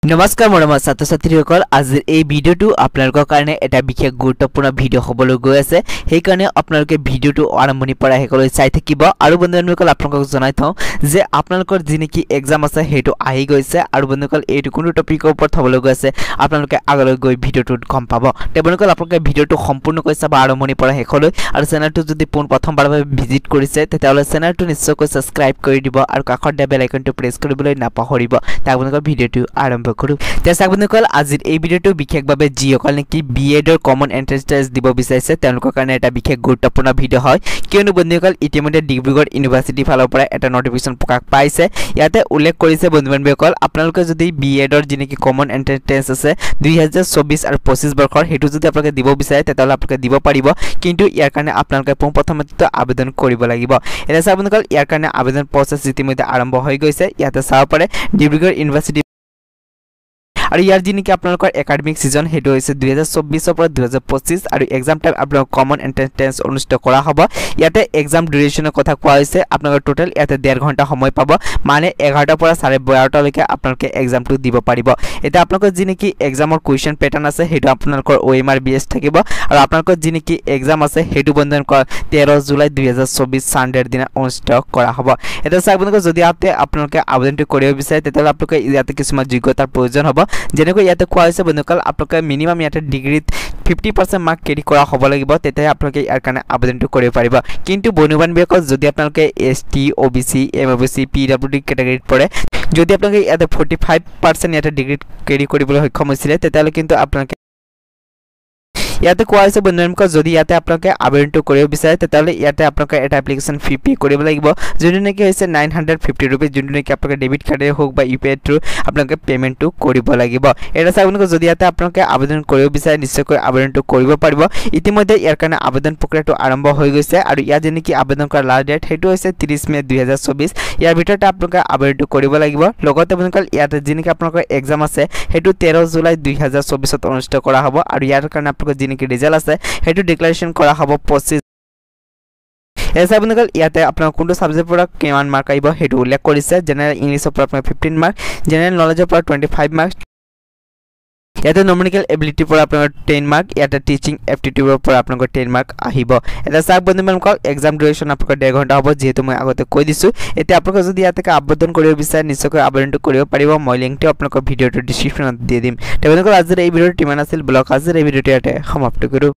নমস্কাৰ মৰমৰ ছাত্ৰ ছাত্ৰীসকল আজিৰ এই ভিডিওটো আপোনালোকৰ কাৰণে এটা বিশেষ গুৰুত্বপূৰ্ণ ভিডিও হ'বলৈ গৈ আছে সেই কাৰণে আপোনালোকে ভিডিওটো আৰম্ভণিৰ পৰা শেষলৈ চাই থাকিব আৰু বন্ধুসকল আপোনালোকক জনাই থওঁ যে আপোনালোকৰ যিনেকি এক্সাম আছে হেতু আহি গৈছে আৰু বন্ধুসকল এইটো কোনটো টপিকৰ ওপৰত হ'বলৈ গৈ আছে আপোনালোকে আগলৈ গৈ ভিডিওটোত গম পাব তে বন্ধুসকল আপোনালোকে ভিডিওটো সম্পূৰ্ণকৈ চাব আৰম্ভণিৰ পৰা শেষলৈ আৰু চেনেলটো যদি প্ৰথমবাৰভাৱে ভিজিট কৰিছে তেতিয়াহ'লে চেনেলটো নিশ্চয়কৈ সাবস্ক্ৰাইব কৰি দিব আৰু কাষৰ বেল আইকনটো প্ৰেছ কৰিবলৈ নাপাহৰিব তা আপোনালোকৰ ভিডিওটো আৰম্ভ কৰো তেছা বন্ধুসকল আজিৰ এই ভিডিওটো বিশেষভাৱে যিসকল নেকি বিএডৰ কমন এন্ট্ৰেন্স টেষ্ট দিব বিচাৰিছে তেওঁলোকৰ কাৰণে এটা বিশেষ গুৰুত্বপূৰ্ণ ভিডিও হয় কিয়নো বন্ধুসকল ইতিমধ্যে ডিব্ৰুগড় ইউনিভাৰ্চিটি ফালৰ পৰা এটা নটিফিকেশন প্ৰকাশ পাইছে ইয়াতে উল্লেখ কৰিছে বন্ধুসকল আপোনালোকে যদি বিএডৰ যিনেকি কমন এন্ট্ৰেন্স টেষ্ট আছে 2024 আৰু 25 বৰ্ষৰ হেতু যদি আপোনালোকে দিব বিচাৰে তেতিয়াহ'লে আপোনালোকে দিব পাৰিব কিন্তু ইয়াৰ কাৰণে আপোনালোকে প্ৰথমতে আবেদন কৰিব লাগিব এটা বন্ধুসকল ইয়াৰ কাৰণে আবেদন প্ৰসেস ইতিমধ্যে আৰম্ভ হৈ গৈছে ইয়াতে চাব পাৰে ডিব্ৰুগড় ইউনিভাৰ্চিটি আৰু ইয়াৰ যিনেকি আপোনালোকৰ একাডেমিক সিজন হেতু হৈছে 2024 পৰা 2025 আৰু এক্সাম টাইম আপোনালোকৰ কমন এন্ট্ৰেন্স টেষ্ট অনুষ্ঠিত কৰা হ'ব ইয়াতে এক্সাম ডিউৰেচনৰ কথা কোৱা হৈছে আপোনালোকৰ টোটাল ইয়াতে 1.5 ঘণ্টা সময় পাব মানে 11টা পৰা 12:30 লৈকে আপোনালোকে এক্সামটো দিব পাৰিব এটা আপোনালোকৰ যিনেকি এক্সামৰ কোৱেশ্চন প্যাটাৰ্ন আছে হেতু আপোনালোকৰ OMR BS থাকিব আৰু আপোনালোকৰ যিনেকি এক্সাম আছে হেতু বন্ধুসকল 13 জুলাই 2024 সানডেৰ দিনা অনুষ্ঠিত কৰা হ'ব এটা আপোনালোকৰ যদি আপোনালোকে আবেদনটো কৰিব বিচাৰে তেতিয়াহ'লে আপোনালোকে ইয়াতে কিছুমান যোগ্যতাৰ প্ৰয়োজন হ'ব যেনেকৈ ইয়াতে কোৱা হৈছে বন্ধুসকল আপোনালোকে মিনিমাম ইয়াতে ডিগ্ৰীত 50% মাৰ্ক কেৰি কৰা হ'ব লাগিব তেতিয়া আপোনালোকে ইয়াৰ কাৰণে আবেদনটো কৰিব পাৰিব কিন্তু বন্ধুসকল যদি আপোনালোকে ST OBC MOBC PWD ক্যাটাগৰীত পৰে যদি আপোনালোকে ইয়াতে 45% ইয়াতে ডিগ্ৰী কেৰি কৰিবলৈ সক্ষম হৈছিল তেতিয়াহ'লে কিন্তু আপোনালোকে ইয়াতে কোৱা হৈছে বন্ধুসকল যদি ইয়াতে আপোনালোকে আবেদনটো কৰিব বিচাৰে তেতিয়াহ'লে ইয়াতে আপোনালোকে এটা এপ্লিকেশন ফি পে কৰিব লাগিব যোনটো নেকি হৈছে 950 रुपीस যোনটো নেকি আপোনালোকে ডেবিট কাৰ্ডে হোক বা UPI থ্ৰু আপোনালোকে পেমেন্টটো কৰিব লাগিব এটা আপোনালোকে যদি ইয়াতে আপোনালোকে আবেদন কৰিব বিচাৰে নিশ্চয়কৈ আবেদনটো কৰিব পাৰিব ইতিমধ্যে ইয়াৰ কাৰণে আবেদন প্ৰক্ৰিয়াটো আৰম্ভ হৈ গৈছে আৰু ইয়াত যেনেকি আবেদন কৰাৰ লাষ্ট ডেট হেতু হৈছে 30 মে 2024 ইয়াৰ ভিতৰতে আপোনালোকে আবেদনটো কৰিব লাগিব লগতে বন্ধুসকল ইয়াতে যেনেকি আপোনালোকৰ এক্সাম আছে হেতু 13 জুলাই 2024 ত অনুষ্ঠিত কৰা হ'ব আৰু ইয়াৰ কাৰণে আপোনালোকে যেনেকি ৰিজাল্ট আছে হেতু ডিক্লাৰেচন কৰা হ'ব 25 এসা বন্ধুসকল ইয়াতে আপোনাৰ কোনটো সাবজেক্ট পৰা কিমান মাৰ্ক আহিব হেতু উল্লেখ কৰিছে জেনাৰেল ইংলিছৰ পৰা আপোনাৰ 15 মাৰ্ক জেনাৰেল নলেজৰ পৰা 25 মাৰ্ক ইয়াতে নমিনিকেল এবিলিটি পৰা আপোনাৰ 10 মাৰ্ক ইয়াতে টিচিং এপ্টিটিউডৰ পৰা আপোনাৰ 10 মাৰ্ক আহিব এটা সাব বন্ধুসকল এক্সাম ডিউৰেচন আপোনাৰ 1.5 ঘণ্টা হ'ব যেহেতু মই আগতে কৈ দিছো এতিয়া আপোনালোকে যদি ইয়াতে আবেদন কৰিব বিচাৰে নিশ্চয়কৈ আবেদনটো কৰিব পাৰিব মই লিংকটো আপোনালোকৰ ভিডিওটো ডেসক্ৰিপচনত দি দিম তে বন্ধুসকল আজিৰ এই ভিডিওটো কিমান আছিল ব্লগ আজিৰ এই ভিডিওটো ইয়াতে সমাপ্ত কৰো